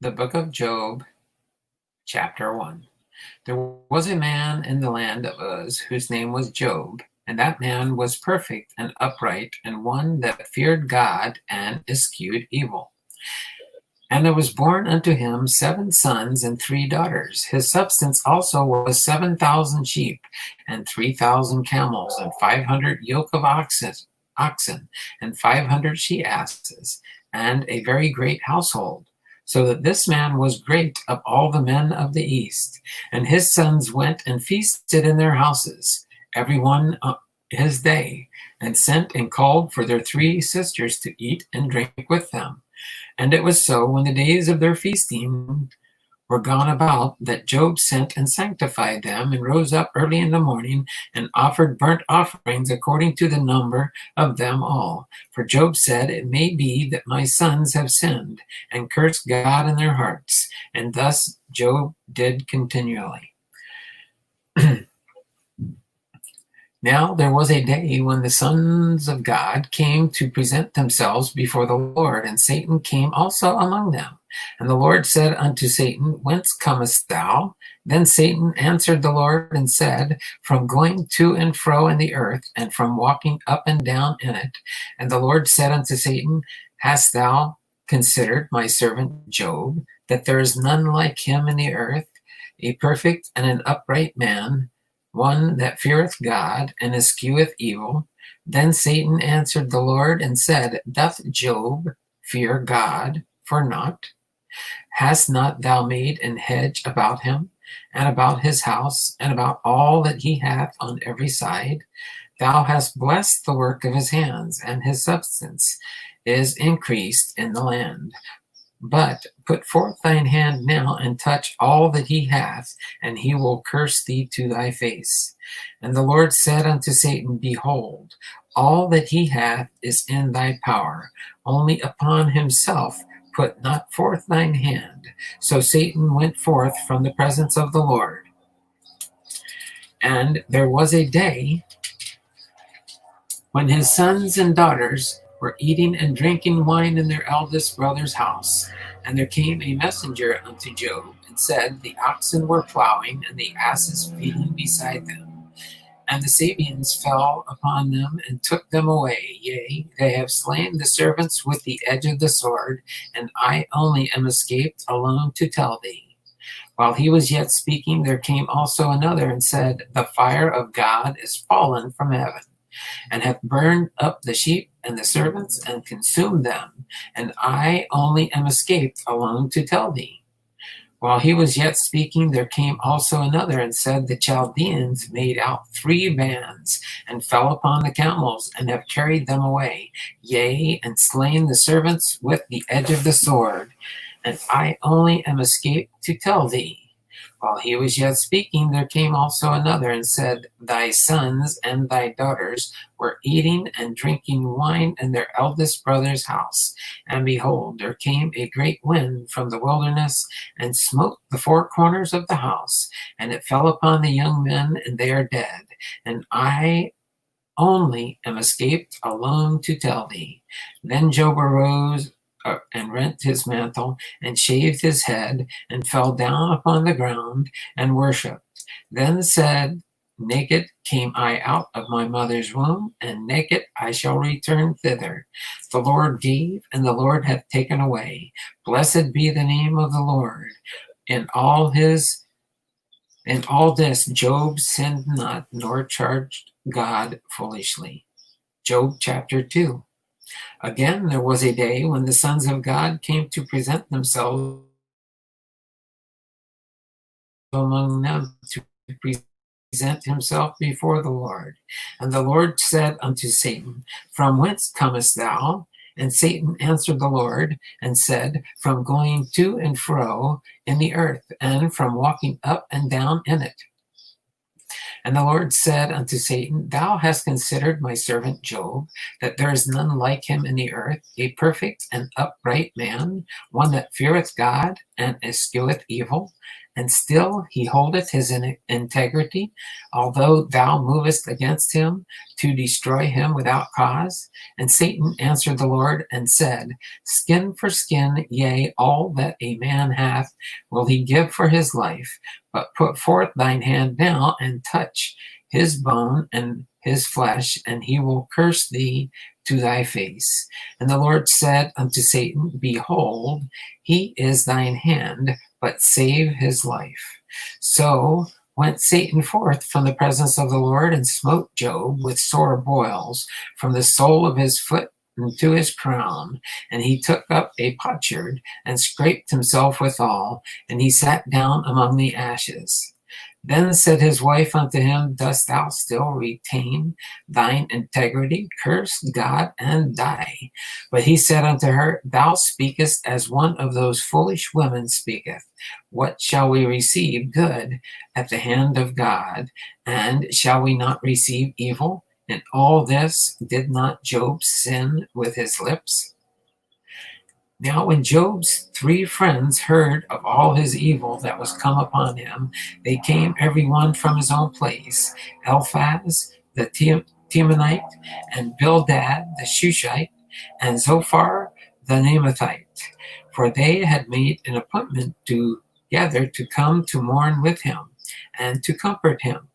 The Book of Job, Chapter 1. There was a man in the land of Uz whose name was Job, and that man was perfect and upright, and one that feared God and eschewed evil. And there was born unto him 7 sons and 3 daughters. His substance also was 7,000 sheep, and 3,000 camels, and 500 yoke of oxen, and 500 she asses, and a very great household. So that this man was great of all the men of the east. And his sons went and feasted in their houses, every one his day, and sent and called for their 3 sisters to eat and drink with them. And it was so, when the days of their feasting were gone about, that Job sent and sanctified them, and rose up early in the morning, and offered burnt offerings according to the number of them all. For Job said, It may be that my sons have sinned, and cursed God in their hearts. And thus Job did continually. Now there was a day when the sons of God came to present themselves before the Lord, and Satan came also among them. And the Lord said unto Satan, Whence comest thou? Then Satan answered the Lord and said, From going to and fro in the earth, and from walking up and down in it. And the Lord said unto Satan, Hast thou considered my servant Job, that there is none like him in the earth, a perfect and an upright man, one that feareth God and escheweth evil? Then Satan answered the Lord and said, Doth Job fear God for naught? Hast not thou made an hedge about him, and about his house, and about all that he hath on every side? Thou hast blessed the work of his hands, and his substance is increased in the land. But put forth thine hand now, and touch all that he hath, and he will curse thee to thy face. And the Lord said unto Satan, Behold, all that he hath is in thy power, only upon himself put not forth thine hand. So Satan went forth from the presence of the Lord. And there was a day when his sons and daughters were eating and drinking wine in their eldest brother's house. And there came a messenger unto Job, and said, The oxen were plowing, and the asses feeding beside them. And the Sabeans fell upon them, and took them away. Yea, they have slain the servants with the edge of the sword, and I only am escaped alone to tell thee. While he was yet speaking, there came also another, and said, The fire of God is fallen from heaven, and hath burned up the sheep and the servants, and consumed them, and I only am escaped alone to tell thee. While he was yet speaking, there came also another, and said, The Chaldeans made out 3 bands, and fell upon the camels, and have carried them away, yea, and slain the servants with the edge of the sword, and I only am escaped to tell thee. While he was yet speaking, there came also another, and said, Thy sons and thy daughters were eating and drinking wine in their eldest brother's house. And behold, there came a great wind from the wilderness, and smote the 4 corners of the house, and it fell upon the young men, and they are dead. And I only am escaped alone to tell thee. Then Job arose and rent his mantle, and shaved his head, and fell down upon the ground, and worshipped. Then said, Naked came I out of my mother's womb, and naked I shall return thither. The Lord gave, and the Lord hath taken away. Blessed be the name of the Lord. In all this Job sinned not, nor charged God foolishly. Job chapter 2. Again, there was a day when the sons of God came to present themselves among them, to present himself before the Lord. And the Lord said unto Satan, From whence comest thou? And Satan answered the Lord, and said, From going to and fro in the earth, and from walking up and down in it. And the Lord said unto Satan, Thou hast considered my servant Job, that there is none like him in the earth, a perfect and upright man, one that feareth God and escheweth evil. and still he holdeth his integrity, although thou movest against him to destroy him without cause? And Satan answered the Lord and said, Skin for skin, yea, all that a man hath will he give for his life. But put forth thine hand now and touch his bone and his flesh, and he will curse thee to thy face. And the Lord said unto Satan, Behold, he is thine hand, but save his life. So went Satan forth from the presence of the Lord, and smote Job with sore boils from the sole of his foot to his crown. And he took up a potsherd, and scraped himself withal, and he sat down among the ashes. Then said his wife unto him, Dost thou still retain thine integrity? Curse God and die. But he said unto her, Thou speakest as one of those foolish women speaketh. What shall we receive good at the hand of God? And shall we not receive evil? In all this did not Job sin with his lips? Now when Job's 3 friends heard of all his evil that was come upon him, they came every one from his own place, Eliphaz the Temanite, and Bildad the Shushite, and Zophar the Naamathite, for they had made an appointment together to come to mourn with him, and to comfort him.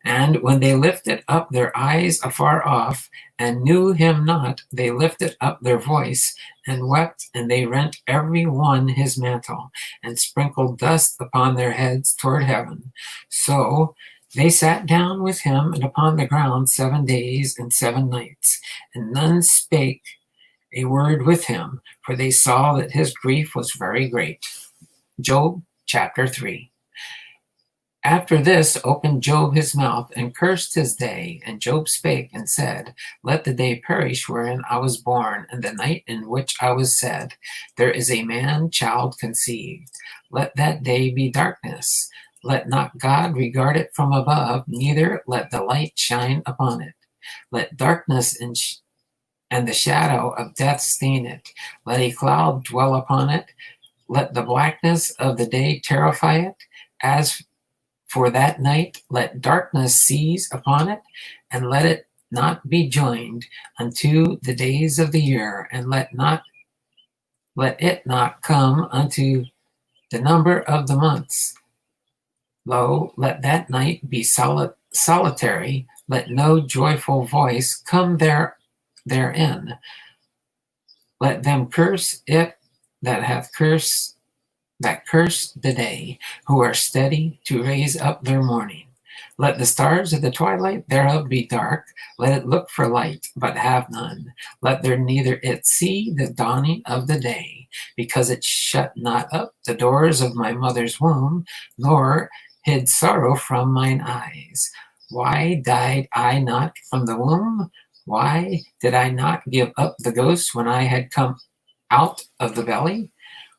And when they lifted up their eyes afar off, and knew him not, they lifted up their voice, and wept, and they rent every one his mantle, and sprinkled dust upon their heads toward heaven. So they sat down with him and upon the ground 7 days and 7 nights, and none spake a word with him, for they saw that his grief was very great. Job chapter 3. After this opened Job his mouth, and cursed his day. And Job spake and said, Let the day perish wherein I was born, and the night in which I was said, There is a man-child conceived. Let that day be darkness. Let not God regard it from above, neither let the light shine upon it. Let darkness and the shadow of death stain it. Let a cloud dwell upon it. Let the blackness of the day terrify it. As for that night, let darkness seize upon it, and let it not be joined unto the days of the year, and let it not come unto the number of the months. Lo, let that night be solitary, let no joyful voice come therein. Let them curse it that curse the day, who are steady to raise up their mourning. Let the stars of the twilight thereof be dark. Let it look for light, but have none. Let there neither it see the dawning of the day, because it shut not up the doors of my mother's womb, nor hid sorrow from mine eyes. Why died I not from the womb? Why did I not give up the ghost when I had come out of the belly?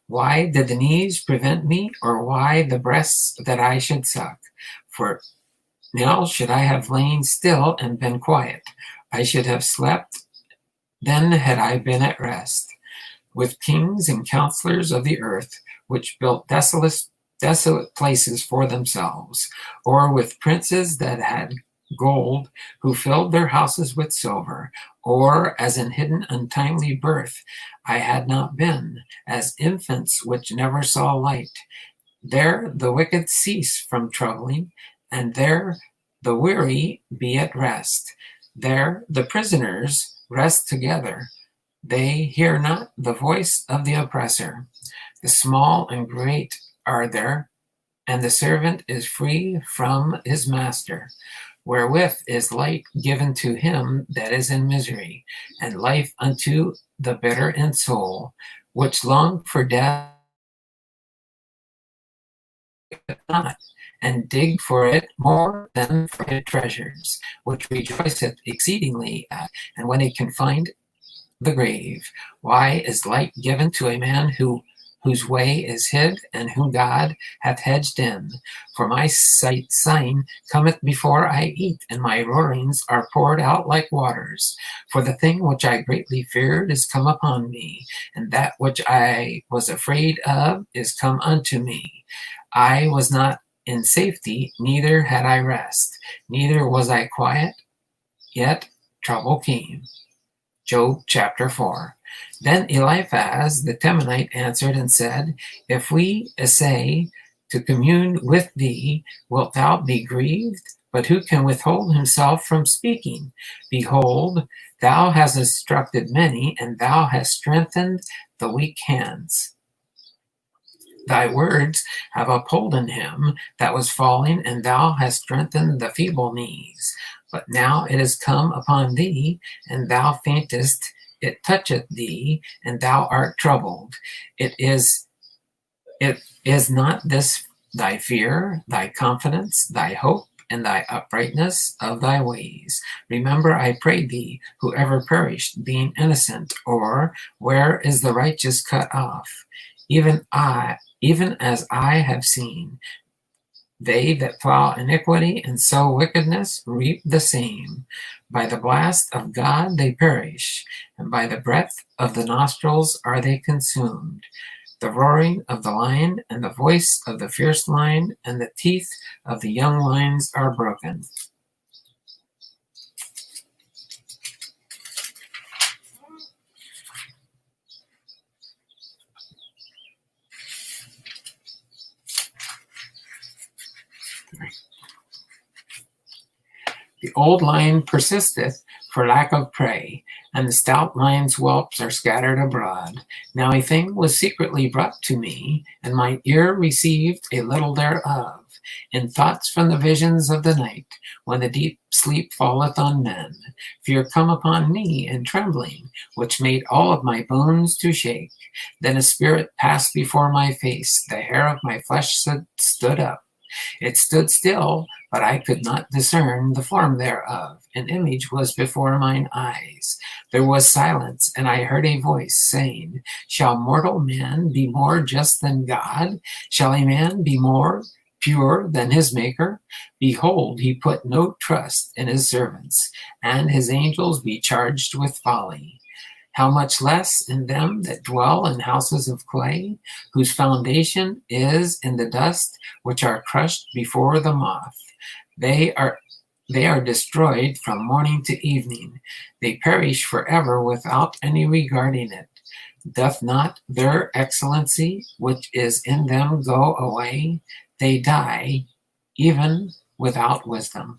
Why did the knees prevent me, or why the breasts that I should suck? For now should I have lain still and been quiet. I should have slept, then had I been at rest. With kings and counselors of the earth, which built desolate places for themselves, or with princes that had gold, who filled their houses with silver, or as in hidden untimely birth I had not been, as infants which never saw light. There the wicked cease from troubling, and there the weary be at rest. There the prisoners rest together. They hear not the voice of the oppressor. The small and great are there, and the servant is free from his master. Wherewith is light given to him that is in misery, and life unto the bitter in soul, which long for death not, and dig for it more than for its treasures, which rejoiceth exceedingly at, and when it can find the grave. Why is light given to a man whom whose way is hid, and whom God hath hedged in. For my sign cometh before I eat, and my roarings are poured out like waters. For the thing which I greatly feared is come upon me, and that which I was afraid of is come unto me. I was not in safety, neither had I rest, neither was I quiet, yet trouble came. Job chapter 4. Then Eliphaz the Temanite answered and said, If we essay to commune with thee, wilt thou be grieved? But who can withhold himself from speaking? Behold, thou hast instructed many, and thou hast strengthened the weak hands. Thy words have upholden him that was falling, and thou hast strengthened the feeble knees. But now it is come upon thee, and thou faintest, it toucheth thee, and thou art troubled. It is not this thy fear, thy confidence, thy hope, and thy uprightness of thy ways. Remember, I pray thee, whoever perished, being innocent, or where is the righteous cut off? Even as I have seen, they that plow iniquity and sow wickedness reap the same. By the blast of God they perish, and by the breath of the nostrils are they consumed. The roaring of the lion, and the voice of the fierce lion, and the teeth of the young lions are broken. The old lion persisteth for lack of prey, and the stout lion's whelps are scattered abroad. Now a thing was secretly brought to me, and mine ear received a little thereof, in thoughts from the visions of the night, when the deep sleep falleth on men. Fear come upon me, and trembling, which made all of my bones to shake. Then a spirit passed before my face, the hair of my flesh stood up. It stood still, but I could not discern the form thereof. An image was before mine eyes. There was silence, and I heard a voice saying, Shall mortal man be more just than God? Shall a man be more pure than his Maker? Behold, he put no trust in his servants, and his angels be charged with folly. How much less in them that dwell in houses of clay, whose foundation is in the dust, which are crushed before the moth. They are destroyed from morning to evening. They perish forever without any regarding it. Doth not their excellency, which is in them, go away? They die, even without wisdom.